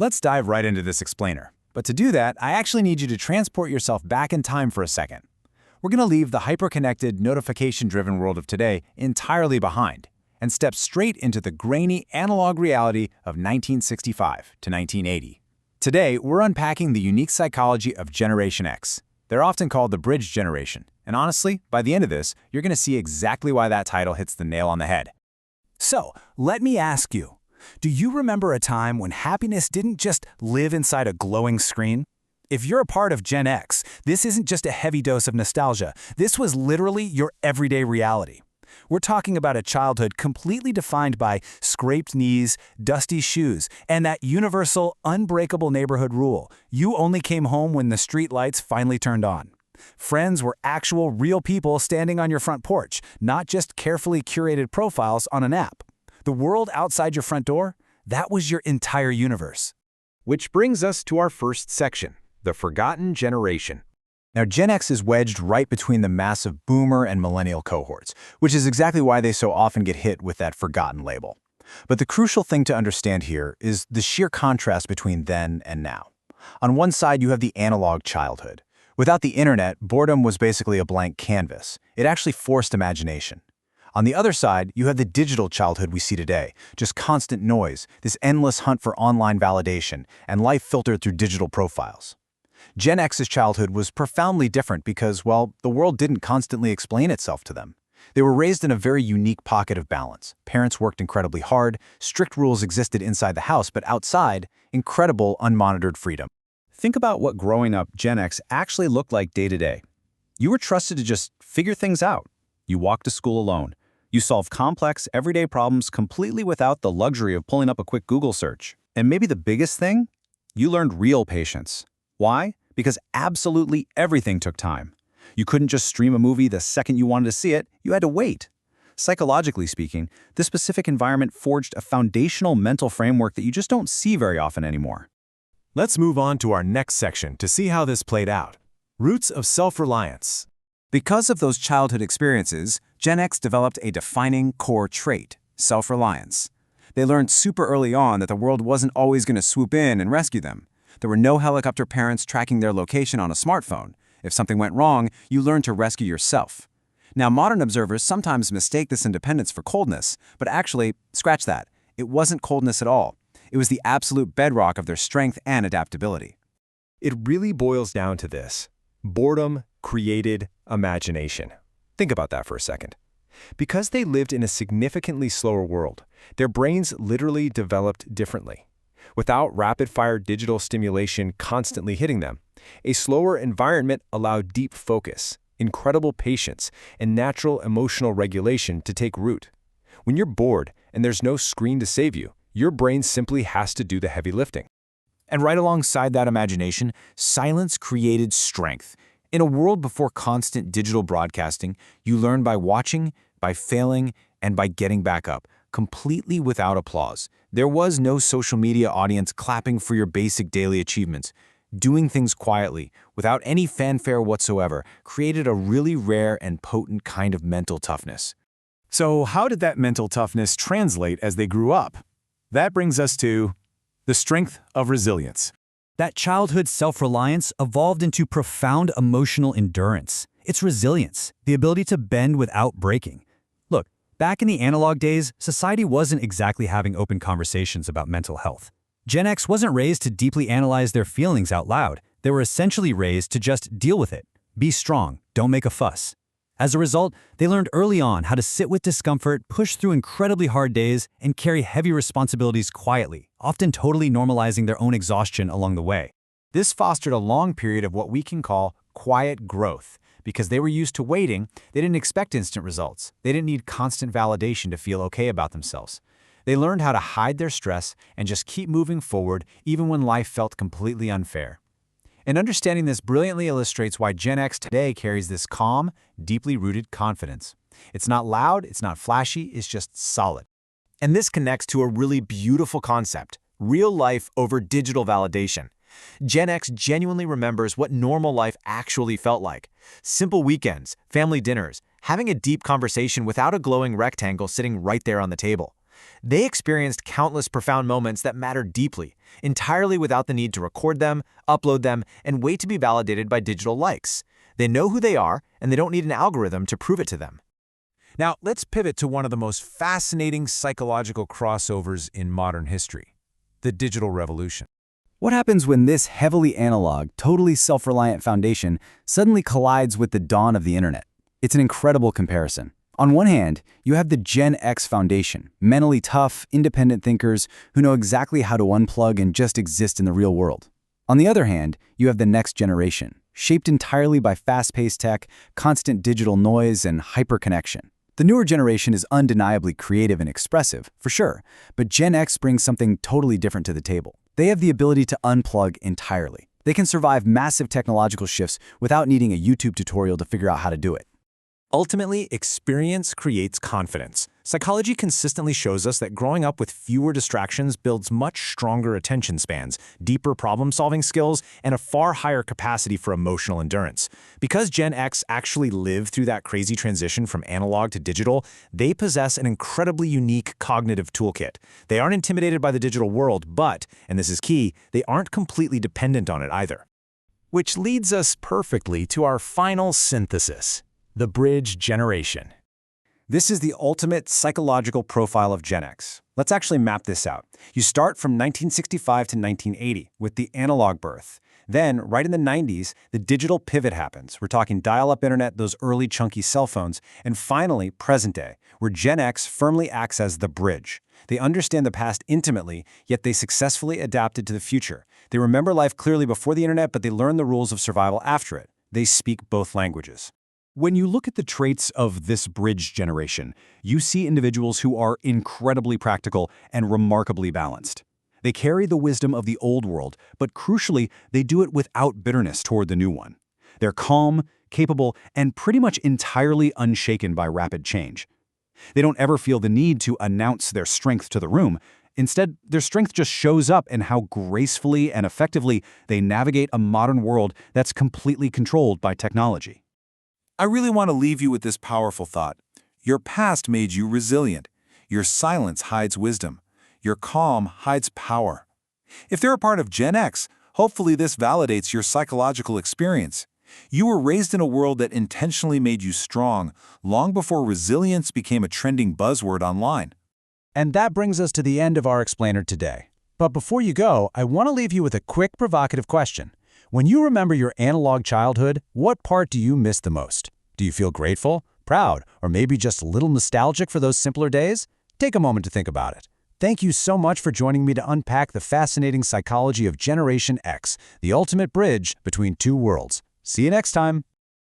Let's dive right into this explainer. But to do that, I actually need you to transport yourself back in time for a second. We're going to leave the hyper-connected, notification-driven world of today entirely behind and step straight into the grainy analog reality of 1965 to 1980. Today, we're unpacking the unique psychology of Generation X. They're often called the bridge generation, and honestly, by the end of this, you're going to see exactly why that title hits the nail on the head. So, let me ask you, do you remember a time when happiness didn't just live inside a glowing screen? If you're a part of Gen X, this isn't just a heavy dose of nostalgia. This was literally your everyday reality. We're talking about a childhood completely defined by scraped knees, dusty shoes, and that universal, unbreakable neighborhood rule: you only came home when the street lights finally turned on. Friends were actual, real people standing on your front porch, not just carefully curated profiles on an app. The world outside your front door, that was your entire universe. Which brings us to our first section, the forgotten generation. Now, Gen X is wedged right between the massive boomer and millennial cohorts, which is exactly why they so often get hit with that forgotten label. But the crucial thing to understand here is the sheer contrast between then and now. On one side, you have the analog childhood. Without the internet, boredom was basically a blank canvas. It actually forced imagination. On the other side, you have the digital childhood we see today, just constant noise, this endless hunt for online validation, and life filtered through digital profiles. Gen X's childhood was profoundly different because, well, the world didn't constantly explain itself to them. They were raised in a very unique pocket of balance. Parents worked incredibly hard, strict rules existed inside the house, but outside, incredible unmonitored freedom. Think about what growing up Gen X actually looked like day to day. You were trusted to just figure things out. You walked to school alone. You solved complex, everyday problems completely without the luxury of pulling up a quick Google search. And maybe the biggest thing? You learned real patience. Why? Because absolutely everything took time. You couldn't just stream a movie the second you wanted to see it, you had to wait. Psychologically speaking, this specific environment forged a foundational mental framework that you just don't see very often anymore. Let's move on to our next section to see how this played out. Roots of self-reliance. Because of those childhood experiences, Gen X developed a defining core trait: self-reliance. They learned super early on that the world wasn't always going to swoop in and rescue them. There were no helicopter parents tracking their location on a smartphone. If something went wrong, you learned to rescue yourself. Now, modern observers sometimes mistake this independence for coldness, but actually, scratch that. It wasn't coldness at all. It was the absolute bedrock of their strength and adaptability. It really boils down to this: boredom created imagination. Think about that for a second. Because they lived in a significantly slower world, their brains literally developed differently. Without rapid-fire digital stimulation constantly hitting them, a slower environment allowed deep focus, incredible patience, and natural emotional regulation to take root. When you're bored and there's no screen to save you, your brain simply has to do the heavy lifting. And right alongside that imagination, silence created strength. In a world before constant digital broadcasting, you learn by watching, by failing, and by getting back up, completely without applause. There was no social media audience clapping for your basic daily achievements. Doing things quietly, without any fanfare whatsoever, created a really rare and potent kind of mental toughness. So how did that mental toughness translate as they grew up? That brings us to the strength of resilience. That childhood self-reliance evolved into profound emotional endurance. It's resilience, the ability to bend without breaking. Look, back in the analog days, society wasn't exactly having open conversations about mental health. Gen X wasn't raised to deeply analyze their feelings out loud. They were essentially raised to just deal with it. Be strong, don't make a fuss. As a result, they learned early on how to sit with discomfort, push through incredibly hard days, and carry heavy responsibilities quietly, often totally normalizing their own exhaustion along the way. This fostered a long period of what we can call quiet growth. Because they were used to waiting, they didn't expect instant results. They didn't need constant validation to feel okay about themselves. They learned how to hide their stress and just keep moving forward even when life felt completely unfair. And understanding this brilliantly illustrates why Gen X today carries this calm, deeply rooted confidence. It's not loud, it's not flashy, it's just solid. And this connects to a really beautiful concept: real life over digital validation. Gen X genuinely remembers what normal life actually felt like. Simple weekends, family dinners, having a deep conversation without a glowing rectangle sitting right there on the table. They experienced countless profound moments that mattered deeply, entirely without the need to record them, upload them, and wait to be validated by digital likes. They know who they are, and they don't need an algorithm to prove it to them. Now, let's pivot to one of the most fascinating psychological crossovers in modern history, the digital revolution. What happens when this heavily analog, totally self-reliant foundation suddenly collides with the dawn of the internet? It's an incredible comparison. On one hand, you have the Gen X foundation, mentally tough, independent thinkers who know exactly how to unplug and just exist in the real world. On the other hand, you have the next generation, shaped entirely by fast-paced tech, constant digital noise, and hyperconnection. The newer generation is undeniably creative and expressive, for sure, but Gen X brings something totally different to the table. They have the ability to unplug entirely. They can survive massive technological shifts without needing a YouTube tutorial to figure out how to do it. Ultimately, experience creates confidence. Psychology consistently shows us that growing up with fewer distractions builds much stronger attention spans, deeper problem-solving skills, and a far higher capacity for emotional endurance. Because Gen X actually lived through that crazy transition from analog to digital, they possess an incredibly unique cognitive toolkit. They aren't intimidated by the digital world, but, and this is key, they aren't completely dependent on it either. Which leads us perfectly to our final synthesis. The bridge generation. This is the ultimate psychological profile of Gen X. Let's actually map this out. You start from 1965 to 1980 with the analog birth. Then, right in the 90s, the digital pivot happens. We're talking dial-up internet, those early chunky cell phones, and finally, present day, where Gen X firmly acts as the bridge. They understand the past intimately, yet they successfully adapted to the future. They remember life clearly before the internet, but they learn the rules of survival after it. They speak both languages. When you look at the traits of this bridge generation, you see individuals who are incredibly practical and remarkably balanced. They carry the wisdom of the old world, but crucially, they do it without bitterness toward the new one. They're calm, capable, and pretty much entirely unshaken by rapid change. They don't ever feel the need to announce their strength to the room. Instead, their strength just shows up in how gracefully and effectively they navigate a modern world that's completely controlled by technology. I really want to leave you with this powerful thought. Your past made you resilient. Your silence hides wisdom. Your calm hides power. If they're a part of Gen X, hopefully this validates your psychological experience. You were raised in a world that intentionally made you strong, long before resilience became a trending buzzword online. And that brings us to the end of our explainer today. But before you go, I want to leave you with a quick provocative question. When you remember your analog childhood, what part do you miss the most? Do you feel grateful, proud, or maybe just a little nostalgic for those simpler days? Take a moment to think about it. Thank you so much for joining me to unpack the fascinating psychology of Generation X, the ultimate bridge between two worlds. See you next time.